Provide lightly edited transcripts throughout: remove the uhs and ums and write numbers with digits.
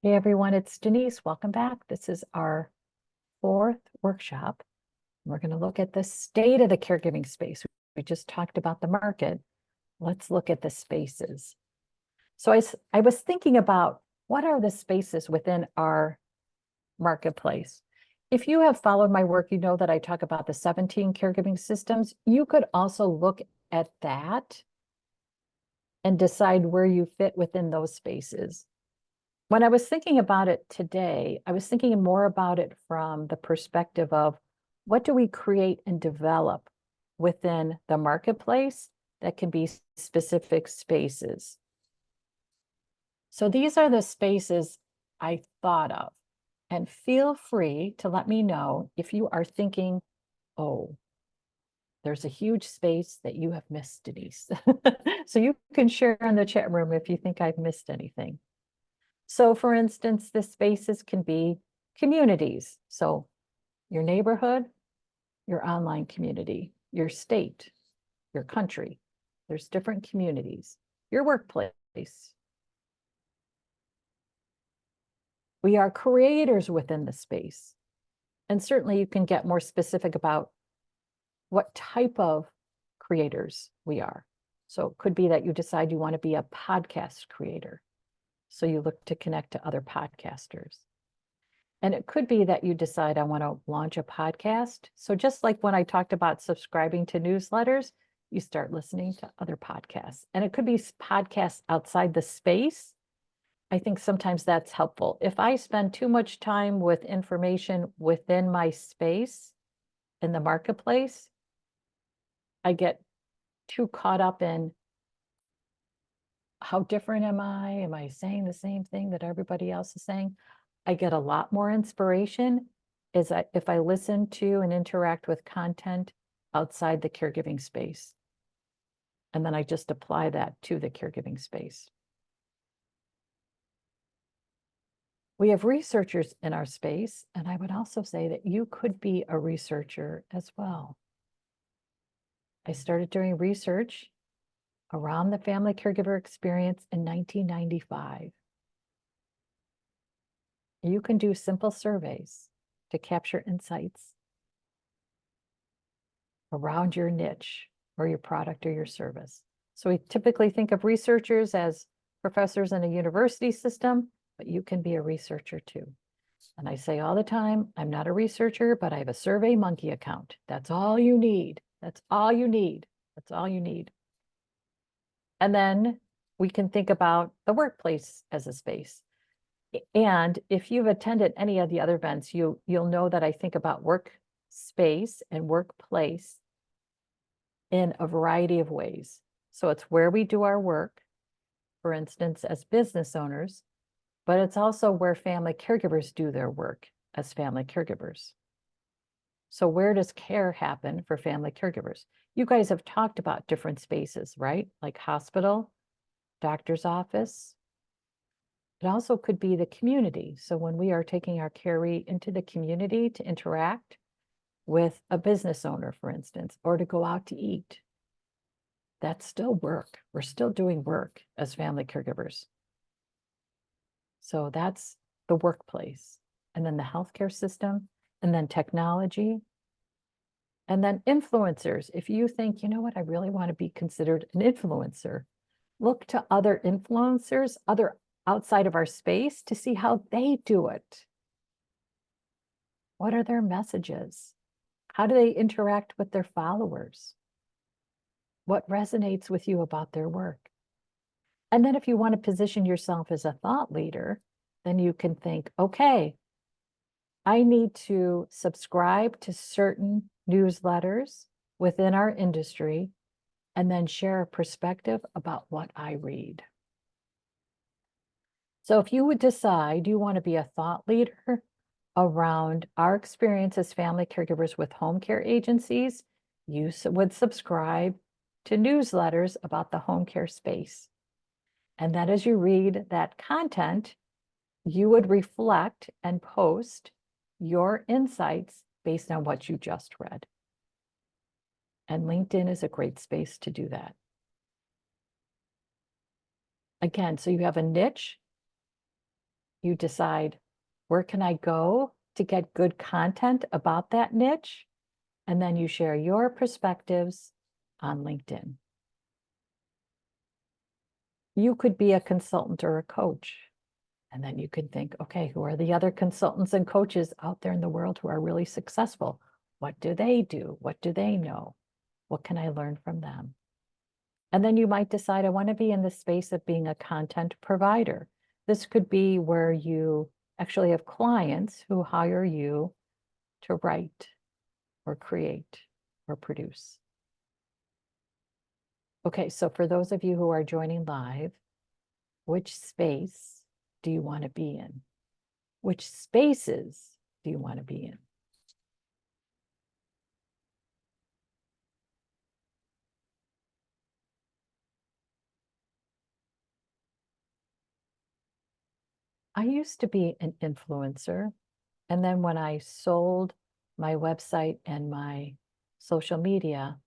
Hey everyone, it's Denise. Welcome back. This is our fourth workshop. We're going to look at the state of the caregiving space. We just talked about the market. Let's look at the spaces. So I was thinking about what are the spaces within our marketplace. If you have followed my work, you know that I talk about the 17 caregiving systems. You could also look at that and decide where you fit within those spaces. When I was thinking about it today, I was thinking more about it from the perspective of what do we create and develop within the marketplace that can be specific spaces. So these are the spaces I thought of, and feel free to let me know if you are thinking, oh, there's a huge space that you have missed, Denise. So you can share in the chat room if you think I've missed anything. So for instance, the spaces can be communities. So your neighborhood, your online community, your state, your country. There's different communities, your workplace. We are creators within the space. And certainly you can get more specific about what type of creators we are. So it could be that you decide you want to be a podcast creator. So you look to connect to other podcasters. And it could be that you decide I want to launch a podcast. So just like when I talked about subscribing to newsletters, you start listening to other podcasts. And it could be podcasts outside the space. I think sometimes that's helpful. If I spend too much time with information within my space in the marketplace, I get too caught up in how different am I? Am I saying the same thing that everybody else is saying? I get a lot more inspiration if I listen to and interact with content outside the caregiving space. And then I just apply that to the caregiving space. We have researchers in our space, and I would also say that you could be a researcher as well. I started doing research around the family caregiver experience in 1995. You can do simple surveys to capture insights around your niche or your product or your service. So we typically think of researchers as professors in a university system, but you can be a researcher too. And I say all the time, I'm not a researcher, but I have a Survey Monkey account. That's all you need. That's all you need. That's all you need. And then we can think about the workplace as a space. And if you've attended any of the other events, you'll know that I think about workspace and workplace in a variety of ways. So it's where we do our work, for instance, as business owners, but it's also where family caregivers do their work as family caregivers. So where does care happen for family caregivers? You guys have talked about different spaces, right? Like hospital, doctor's office. It also could be the community. So when we are taking our caree into the community to interact with a business owner, for instance, or to go out to eat, that's still work. We're still doing work as family caregivers. So that's the workplace. And then the healthcare system, and then technology, and then influencers. If you think, you know what, I really want to be considered an influencer, look to other influencers, other outside of our space to see how they do it. What are their messages? How do they interact with their followers? What resonates with you about their work? And then if you want to position yourself as a thought leader, then you can think, okay, I need to subscribe to certain newsletters within our industry and then share a perspective about what I read. So if you would decide you want to be a thought leader around our experience as family caregivers with home care agencies, you would subscribe to newsletters about the home care space. And that as you read that content, you would reflect and post your insights based on what you just read. And LinkedIn is a great space to do that. Again, so you have a niche, you decide, where can I go to get good content about that niche? And then you share your perspectives on LinkedIn. You could be a consultant or a coach. And then you can think, okay, who are the other consultants and coaches out there in the world who are really successful? What do they do? What do they know? What can I learn from them? And then you might decide, I want to be in the space of being a content provider. This could be where you actually have clients who hire you to write or create or produce. Okay, so for those of you who are joining live, which space do you want to be in? Which spaces do you want to be in? I used to be an influencer. And then when I sold my website and my social media,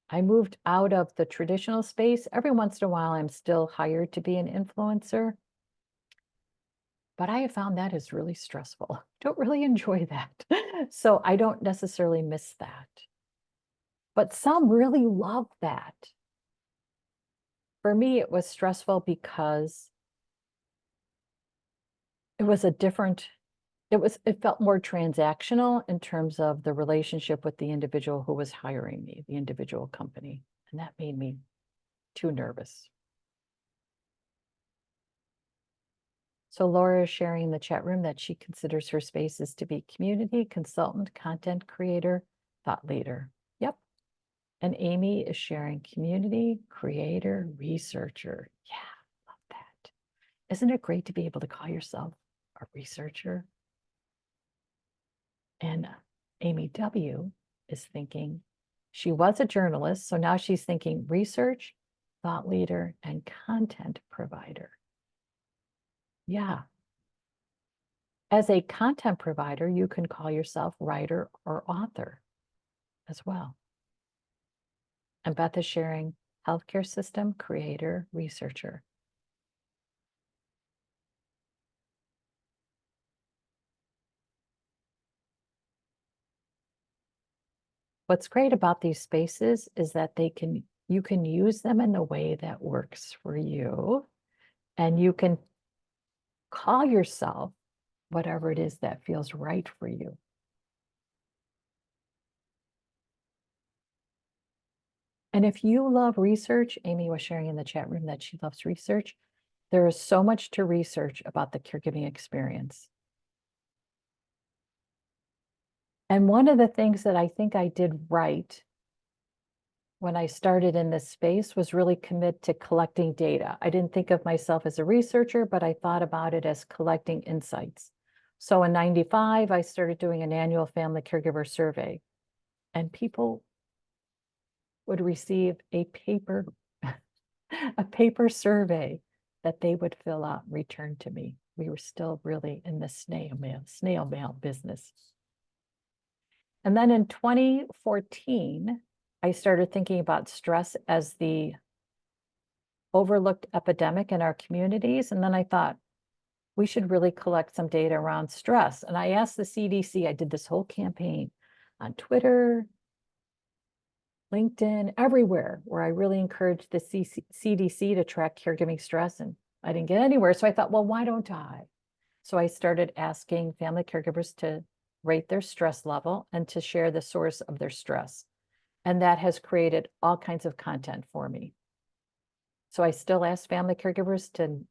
I moved out of the traditional space. Every once in a while, I'm still hired to be an influencer. But I have found that is really stressful. Don't really enjoy that. So I don't necessarily miss that. But some really love that. For me, it was stressful because it was a different, it felt more transactional in terms of the relationship with the individual who was hiring me, the individual company. And that made me too nervous. So Laura is sharing in the chat room that she considers her spaces to be community, consultant, content creator, thought leader. Yep. And Amy is sharing community, creator, researcher. Yeah, love that. Isn't it great to be able to call yourself a researcher? And Amy W. is thinking, she was a journalist, so now she's thinking research, thought leader, and content provider. Yeah. As a content provider, you can call yourself writer or author as well. And Beth is sharing healthcare system creator, researcher. What's great about these spaces is that you can use them in the way that works for you, and you can call yourself whatever it is that feels right for you. And if you love research, Amy was sharing in the chat room that she loves research. There is so much to research about the caregiving experience. And one of the things that I think I did right when I started in this space was really commit to collecting data. I didn't think of myself as a researcher, but I thought about it as collecting insights. So in 95, I started doing an annual family caregiver survey, and people would receive a paper survey that they would fill out and return to me. We were still really in the snail mail business. And then in 2014, I started thinking about stress as the overlooked epidemic in our communities. And then I thought, we should really collect some data around stress. And I asked the CDC, I did this whole campaign on Twitter, LinkedIn, everywhere, where I really encouraged the CDC to track caregiving stress, and I didn't get anywhere. So I thought, well, why don't I? So I started asking family caregivers to rate their stress level and to share the source of their stress. And that has created all kinds of content for me. So I still ask family caregivers to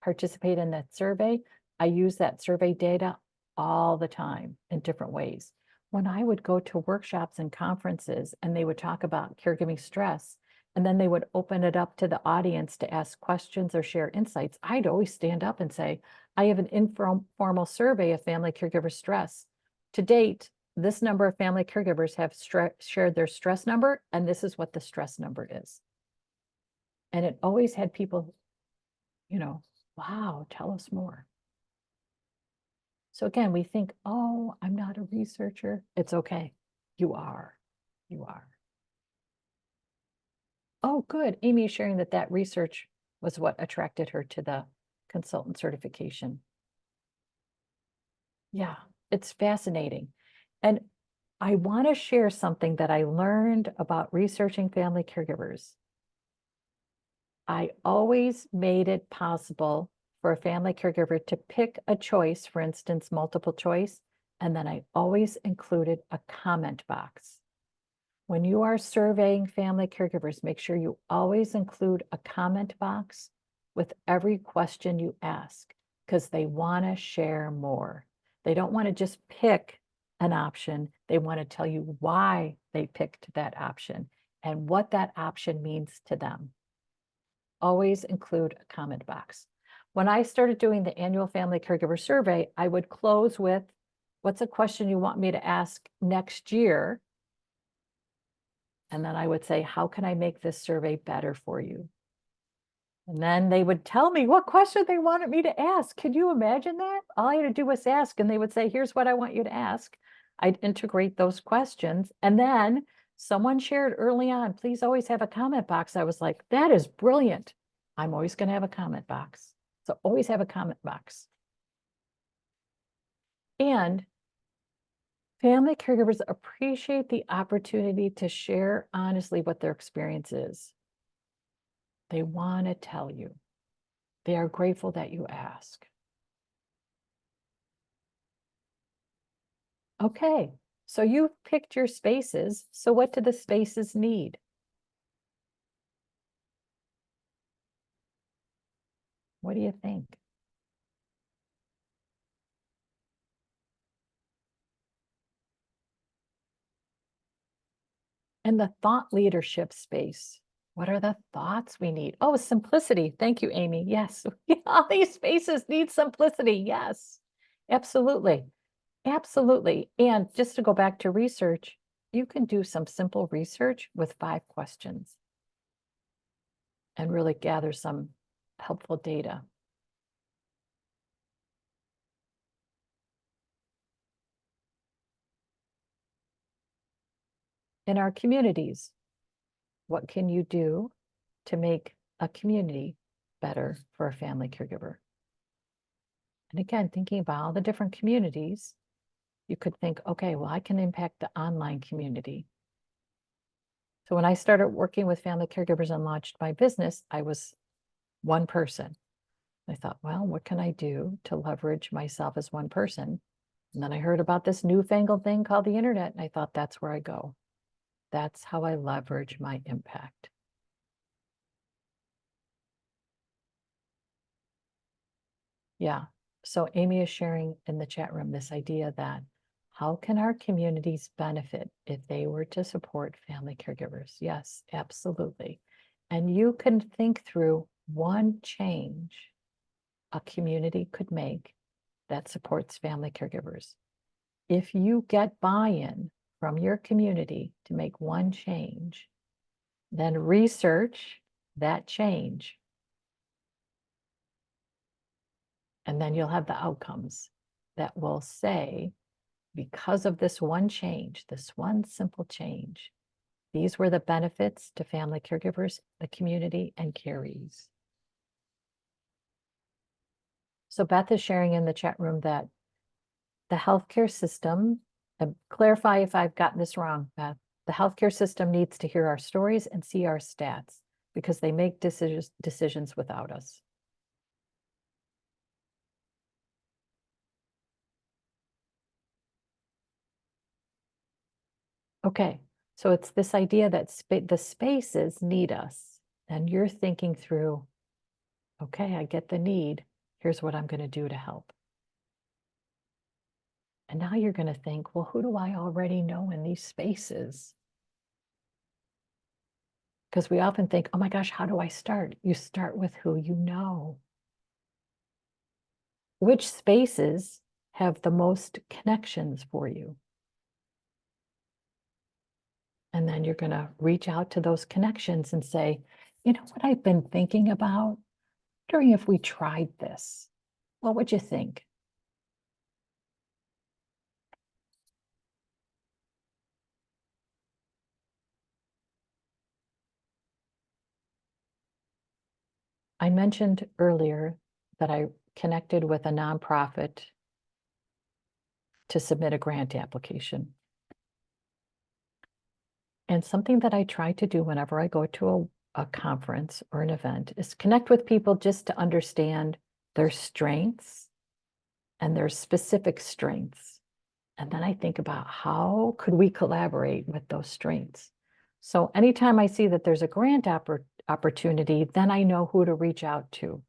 participate in that survey. I use that survey data all the time in different ways. When I would go to workshops and conferences and they would talk about caregiving stress, and then they would open it up to the audience to ask questions or share insights, I'd always stand up and say, I have an informal survey of family caregiver stress. To date, this number of family caregivers have shared their stress number, and this is what the stress number is. And it always had people, wow, tell us more. So again, we think, oh, I'm not a researcher. It's okay. You are. You are. Oh, good. Amy is sharing that research was what attracted her to the consultant certification. Yeah, it's fascinating. And I want to share something that I learned about researching family caregivers. I always made it possible for a family caregiver to pick a choice, for instance, multiple choice, and then I always included a comment box. When you are surveying family caregivers, make sure you always include a comment box with every question you ask, because they want to share more. They don't want to just pick an option. They want to tell you why they picked that option and what that option means to them. Always include a comment box. When I started doing the annual family caregiver survey, I would close with, what's a question you want me to ask next year? And then I would say, how can I make this survey better for you? And then they would tell me what question they wanted me to ask. Could you imagine that? All I had to do was ask, and they would say, here's what I want you to ask. I'd integrate those questions. And then someone shared early on, please always have a comment box. I was like, that is brilliant. I'm always going to have a comment box. So always have a comment box. And family caregivers appreciate the opportunity to share honestly what their experience is. They want to tell you. They are grateful that you ask. Okay, so you've picked your spaces. So what do the spaces need? What do you think? And the thought leadership space. What are the thoughts we need? Oh, simplicity. Thank you, Amy. Yes, all these spaces need simplicity. Yes, absolutely. Absolutely. And just to go back to research, you can do some simple research with 5 questions and really gather some helpful data. In our communities, what can you do to make a community better for a family caregiver? And again, thinking about all the different communities, you could think, okay, well, I can impact the online community. So when I started working with family caregivers and launched my business, I was one person. I thought, well, what can I do to leverage myself as one person? And then I heard about this newfangled thing called the internet, and I thought, that's where I go. That's how I leverage my impact. Yeah. So Amy is sharing in the chat room this idea that how can our communities benefit if they were to support family caregivers? Yes, absolutely. And you can think through one change a community could make that supports family caregivers. If you get buy-in from your community to make one change, then research that change. And then you'll have the outcomes that will say, because of this one change, this one simple change, these were the benefits to family caregivers, the community, and carees. So Beth is sharing in the chat room that the healthcare system, and clarify if I've gotten this wrong, Beth, the healthcare system needs to hear our stories and see our stats because they make decisions without us. Okay, so it's this idea that the spaces need us, and you're thinking through, okay, I get the need. Here's what I'm going to do to help. And now you're going to think, well, who do I already know in these spaces? Because we often think, oh my gosh, how do I start? You start with who you know. Which spaces have the most connections for you? And then you're going to reach out to those connections and say, you know what I've been thinking about? Wondering if we tried this. What would you think? I mentioned earlier that I connected with a nonprofit to submit a grant application. And something that I try to do whenever I go to a conference or an event is connect with people just to understand their strengths and their specific strengths. And then I think about how could we collaborate with those strengths. So anytime I see that there's a grant opportunity, then I know who to reach out to.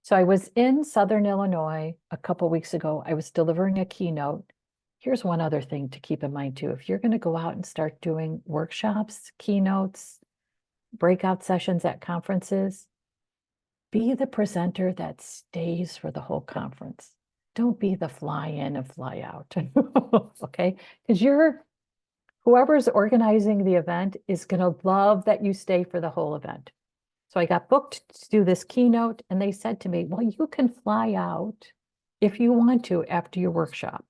So I was in Southern Illinois a couple weeks ago. I was delivering a keynote. Here's one other thing to keep in mind too. If you're going to go out and start doing workshops, keynotes, breakout sessions at conferences, be the presenter that stays for the whole conference. Don't be the fly in and fly out, okay? Because whoever's organizing the event is going to love that you stay for the whole event. So I got booked to do this keynote, and they said to me, well, you can fly out if you want to after your workshop.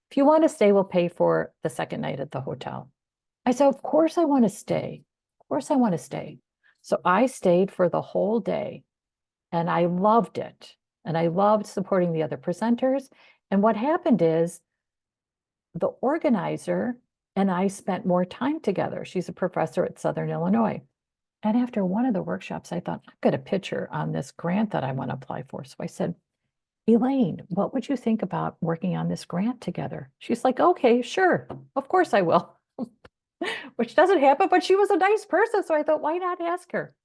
If you want to stay, we'll pay for the second night at the hotel. I said, of course I want to stay. Of course I want to stay. So I stayed for the whole day, and I loved it. And I loved supporting the other presenters. And what happened is the organizer and I spent more time together. She's a professor at Southern Illinois. And after one of the workshops, I thought, I've got a picture on this grant that I want to apply for. So I said, Elaine, what would you think about working on this grant together? She's like, okay, sure. Of course I will. Which doesn't happen, but she was a nice person. So I thought, why not ask her?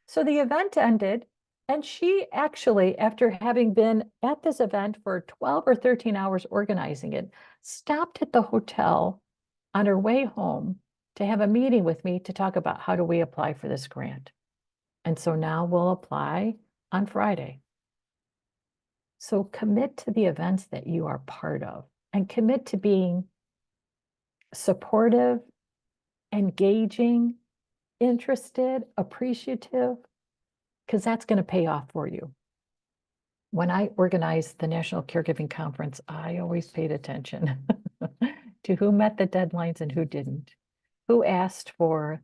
So the event ended. And she actually, after having been at this event for 12 or 13 hours organizing it, stopped at the hotel on her way home to have a meeting with me to talk about how do we apply for this grant. And so now we'll apply on Friday. So commit to the events that you are part of and commit to being supportive, engaging, interested, appreciative, because that's going to pay off for you. When I organized the National Caregiving Conference, I always paid attention to who met the deadlines and who didn't, who asked for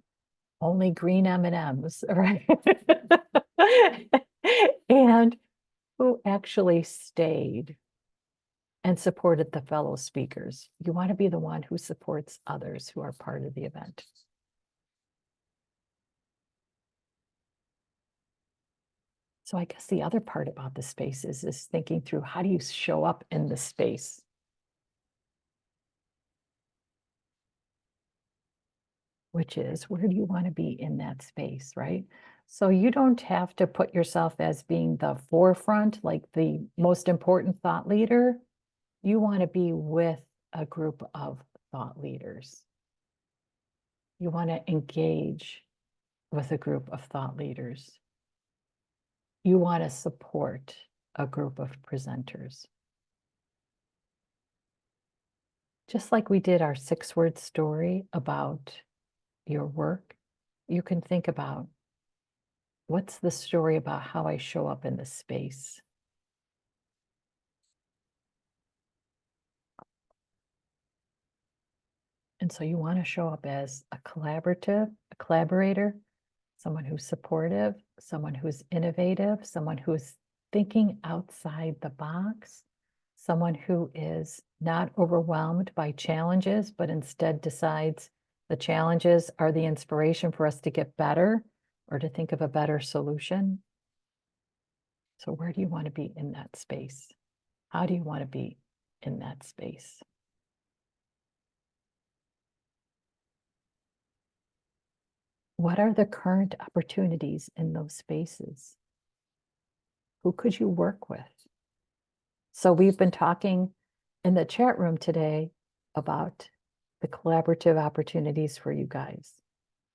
only green M&Ms, right? And who actually stayed and supported the fellow speakers. You want to be the one who supports others who are part of the event. So I guess the other part about the spaces is thinking through how do you show up in the space? Which is, where do you want to be in that space, right? So you don't have to put yourself as being the forefront, like the most important thought leader. You want to be with a group of thought leaders. You want to engage with a group of thought leaders. You want to support a group of presenters. Just like we did our 6-word story about your work, you can think about what's the story about how I show up in this space. And so you want to show up as a collaborator, someone who's supportive, someone who's innovative, someone who's thinking outside the box, someone who is not overwhelmed by challenges, but instead decides the challenges are the inspiration for us to get better or to think of a better solution. So where do you want to be in that space? How do you want to be in that space? What are the current opportunities in those spaces? Who could you work with? So we've been talking in the chat room today about the collaborative opportunities for you guys.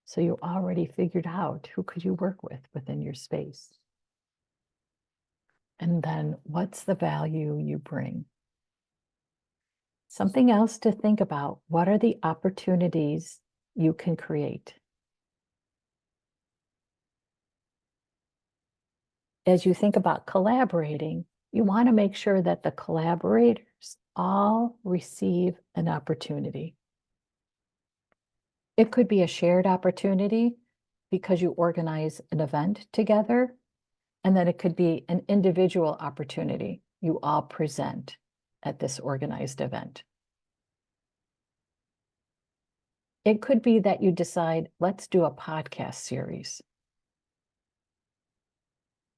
So you already figured out who could you work with within your space. And then what's the value you bring? Something else to think about, what are the opportunities you can create? As you think about collaborating, you want to make sure that the collaborators all receive an opportunity. It could be a shared opportunity because you organize an event together. And then it could be an individual opportunity. You all present at this organized event. It could be that you decide, let's do a podcast series.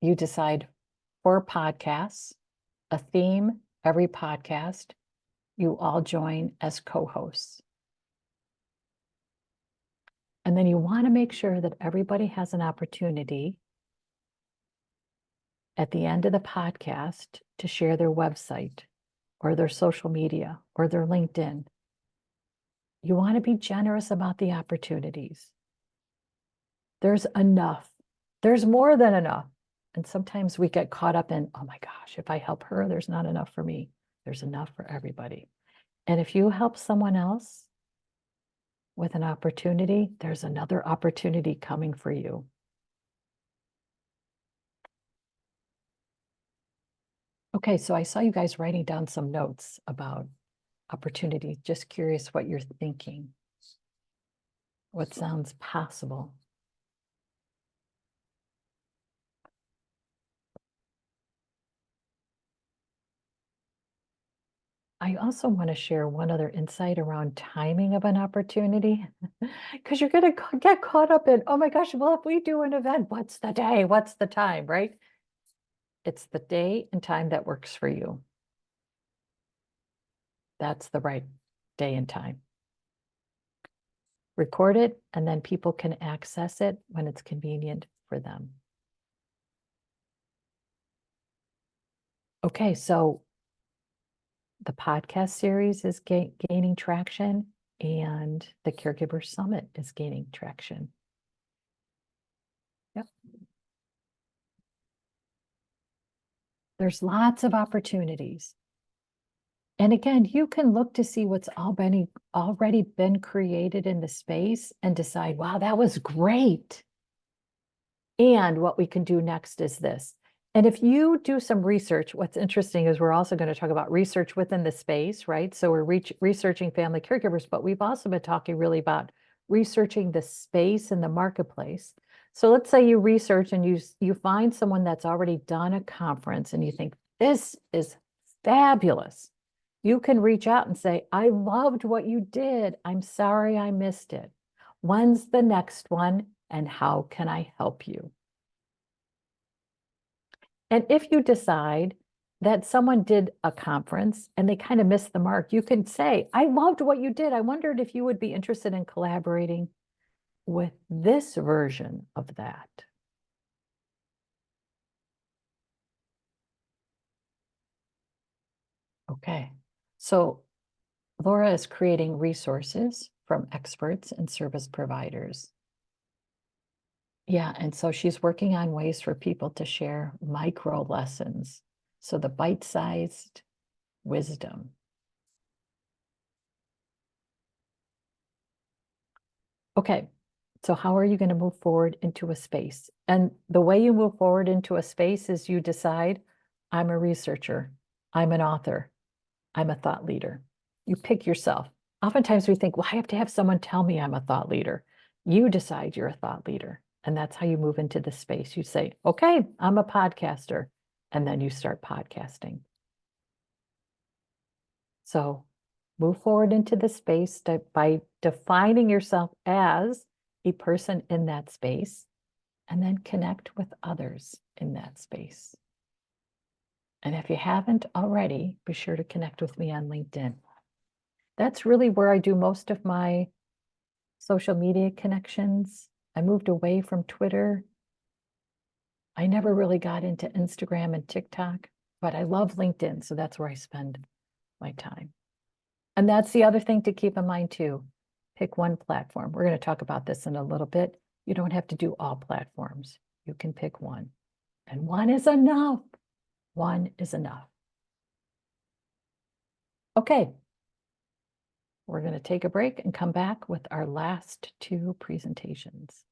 You decide 4 podcasts, a theme every podcast. You all join as co-hosts. And then you want to make sure that everybody has an opportunity at the end of the podcast to share their website or their social media or their LinkedIn. You want to be generous about the opportunities. There's enough. There's more than enough. And sometimes we get caught up in, oh my gosh, if I help her, there's not enough for me. There's enough for everybody. And if you help someone else with an opportunity, there's another opportunity coming for you. Okay, so I saw you guys writing down some notes about opportunities. Just curious what you're thinking. What sounds possible? I also want to share one other insight around timing of an opportunity, because you're going to get caught up in, oh my gosh, well, if we do an event, what's the day? What's the time, right? It's the day and time that works for you. That's the right day and time. Record it, and then people can access it when it's convenient for them. Okay, so the podcast series is gaining traction, and the Caregiver Summit is gaining traction. Yep. There's lots of opportunities. And again, you can look to see what's already been created in the space and decide, wow, that was great. And what we can do next is this. And if you do some research, what's interesting is we're also going to talk about research within the space, right? So we're researching family caregivers, but we've also been talking really about researching the space in the marketplace. So let's say you research and you find someone that's already done a conference and you think, this is fabulous. You can reach out and say, I loved what you did. I'm sorry I missed it. When's the next one and how can I help you? And if you decide that someone did a conference and they kind of missed the mark, you can say, I loved what you did. I wondered if you would be interested in collaborating with this version of that. Okay, so Laura is creating resources from experts and service providers. Yeah, and so she's working on ways for people to share micro lessons. So the bite-sized wisdom. Okay, so how are you going to move forward into a space? And the way you move forward into a space is you decide, I'm a researcher, I'm an author, I'm a thought leader. You pick yourself. Oftentimes we think, well, I have to have someone tell me I'm a thought leader. You decide you're a thought leader. And that's how you move into the space. You say, okay, I'm a podcaster. And then you start podcasting. So move forward into the space by defining yourself as a person in that space, and then connect with others in that space. And if you haven't already, be sure to connect with me on LinkedIn. That's really where I do most of my social media connections. I moved away from Twitter. I never really got into Instagram and TikTok, but I love LinkedIn, so that's where I spend my time. And that's the other thing to keep in mind too. Pick one platform. We're going to talk about this in a little bit. You don't have to do all platforms. You can pick one. And one is enough. One is enough. Okay. We're going to take a break and come back with our last 2 presentations.